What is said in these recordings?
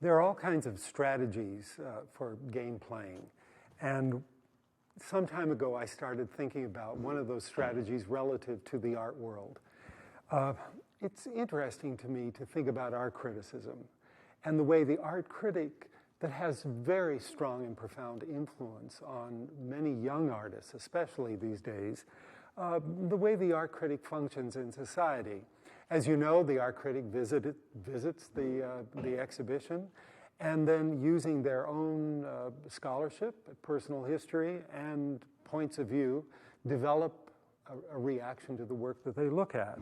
There are all kinds of strategies for game playing. And some time ago, I started thinking about one of those strategies relative to the art world. It's interesting to me to think about art criticism and the way the art critic that has very strong and profound influence on many young artists, especially these days, the way the art critic functions in society. As you know, the art critic visits the exhibition, and then using their own scholarship, personal history, and points of view, develop a reaction to the work that they look at.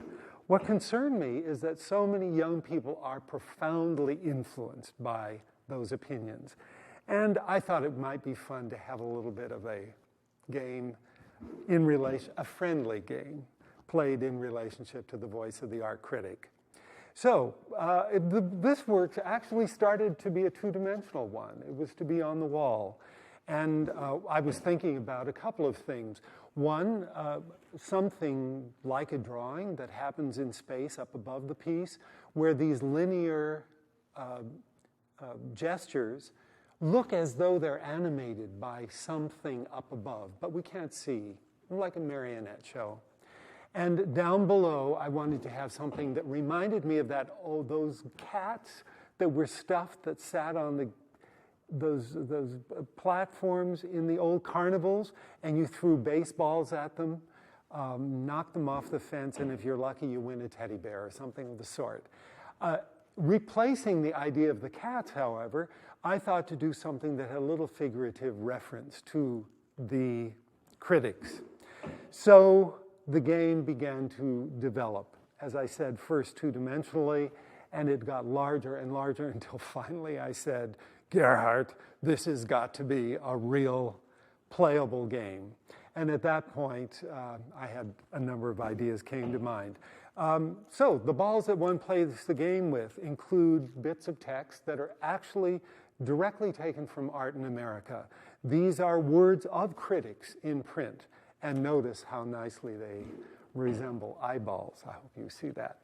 What concerned me is that so many young people are profoundly influenced by those opinions. And I thought it might be fun to have a little bit of a game a friendly game played in relationship to the voice of the art critic. So this work actually started to be a two-dimensional one. It was to be on the wall. And I was thinking about a couple of things. One, something like a drawing that happens in space up above the piece, where these linear gestures look as though they're animated by something up above, but we can't see, like a marionette show. And down below, I wanted to have something that reminded me of those cats that were stuffed that sat on those platforms in the old carnivals, and you threw baseballs at them, knocked them off the fence, and if you're lucky, you win a teddy bear or something of the sort. Replacing the idea of the cats, however, I thought to do something that had a little figurative reference to the critics. So the game began to develop, as I said, first two-dimensionally, and it got larger and larger until finally I said, Gerhardt, this has got to be a real playable game. And at that point, I had a number of ideas came to mind. So the balls that one plays the game with include bits of text that are actually directly taken from Art in America. These are words of critics in print, and notice how nicely they resemble eyeballs. I hope you see that.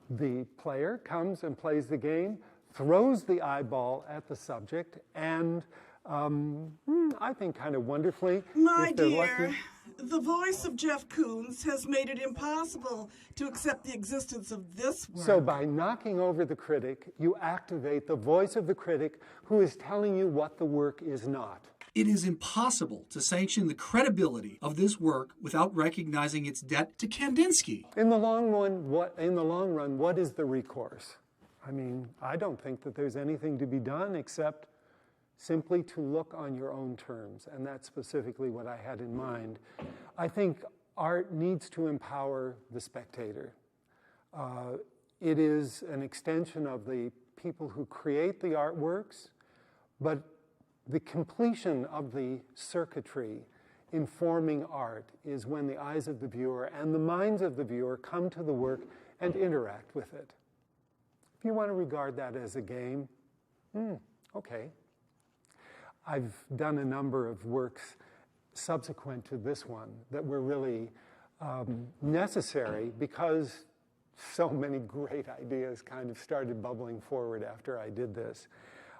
The player comes and plays the game, throws the eyeball at the subject, and I think kind of wonderfully, My dear, the voice of Jeff Koons has made it impossible to accept the existence of this work. So by knocking over the critic, you activate the voice of the critic who is telling you what the work is not. It is impossible to sanction the credibility of this work without recognizing its debt to Kandinsky. In the long run, what is the recourse? I mean, I don't think that there's anything to be done except simply to look on your own terms, and that's specifically what I had in mind. I think art needs to empower the spectator. It is an extension of the people who create the artworks, but the completion of the circuitry informing art is when the eyes of the viewer and the minds of the viewer come to the work and interact with it. If you want to regard that as a game, okay. I've done a number of works subsequent to this one that were really necessary because so many great ideas kind of started bubbling forward after I did this.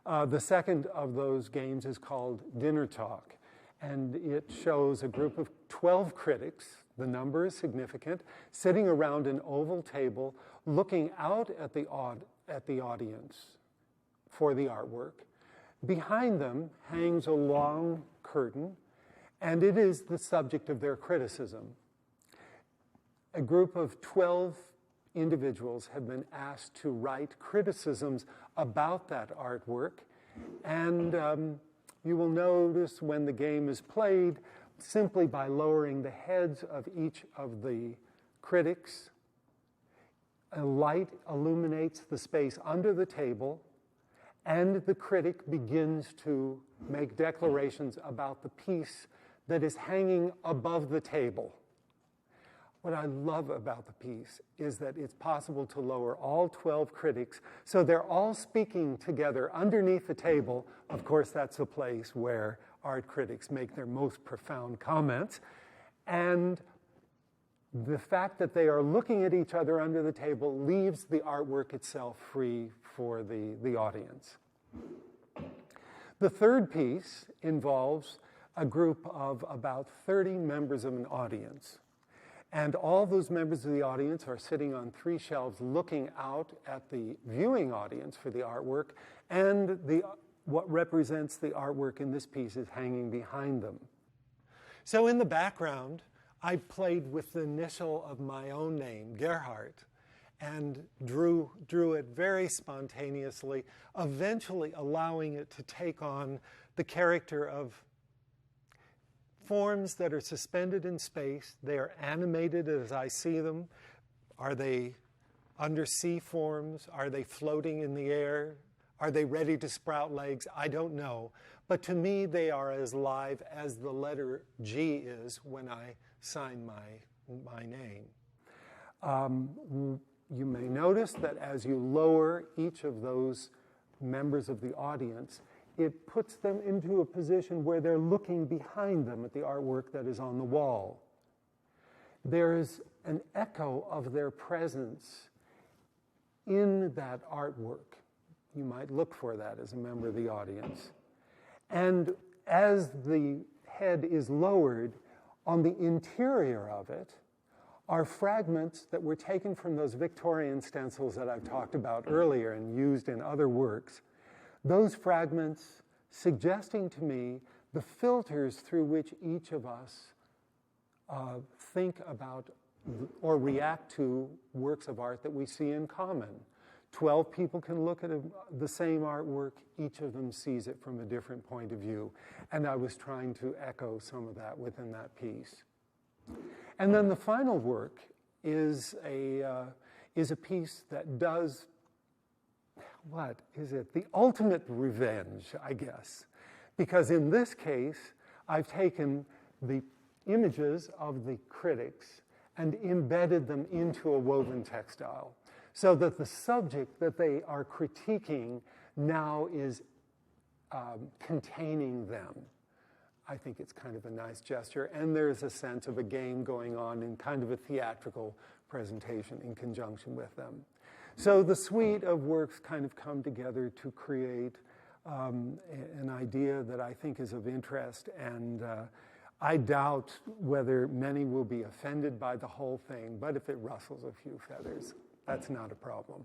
The second of those games is called Dinner Talk, and it shows a group of 12 critics, the number is significant, sitting around an oval table looking out at the audience for the artwork. Behind them hangs a long curtain, and it is the subject of their criticism. A group of 12 individuals have been asked to write criticisms about that artwork, and you will notice when the game is played, simply by lowering the heads of each of the critics, a light illuminates the space under the table, and the critic begins to make declarations about the piece that is hanging above the table. What I love about the piece is that it's possible to lower all 12 critics, so they're all speaking together underneath the table. Of course, that's the place where art critics make their most profound comments. And the fact that they are looking at each other under the table leaves the artwork itself free for the audience. The third piece involves a group of about 30 members of an audience. And all those members of the audience are sitting on 3 shelves looking out at the viewing audience for the artwork, and what represents the artwork in this piece is hanging behind them. So in the background, I played with the initial of my own name, Gerhardt, and drew it very spontaneously, eventually allowing it to take on the character of forms that are suspended in space. They are animated as I see them. Are they undersea forms? Are they floating in the air? Are they ready to sprout legs? I don't know. But to me, they are as live as the letter G is when I sign my name. You may notice that as you lower each of those members of the audience, it puts them into a position where they're looking behind them at the artwork that is on the wall. There is an echo of their presence in that artwork. You might look for that as a member of the audience. And as the head is lowered, on the interior of it are fragments that were taken from those Victorian stencils that I've talked about earlier and used in other works. Those fragments suggesting to me the filters through which each of us think about or react to works of art that we see in common. 12 people can look at the same artwork. Each of them sees it from a different point of view. And I was trying to echo some of that within that piece. And then the final work is a piece that does, what is it? The ultimate revenge, I guess. Because in this case, I've taken the images of the critics and embedded them into a woven textile, so that the subject that they are critiquing now is containing them. I think it's kind of a nice gesture, and there's a sense of a game going on in kind of a theatrical presentation in conjunction with them. So the suite of works kind of come together to create an idea that I think is of interest, and I doubt whether many will be offended by the whole thing, but if it rustles a few feathers, that's not a problem.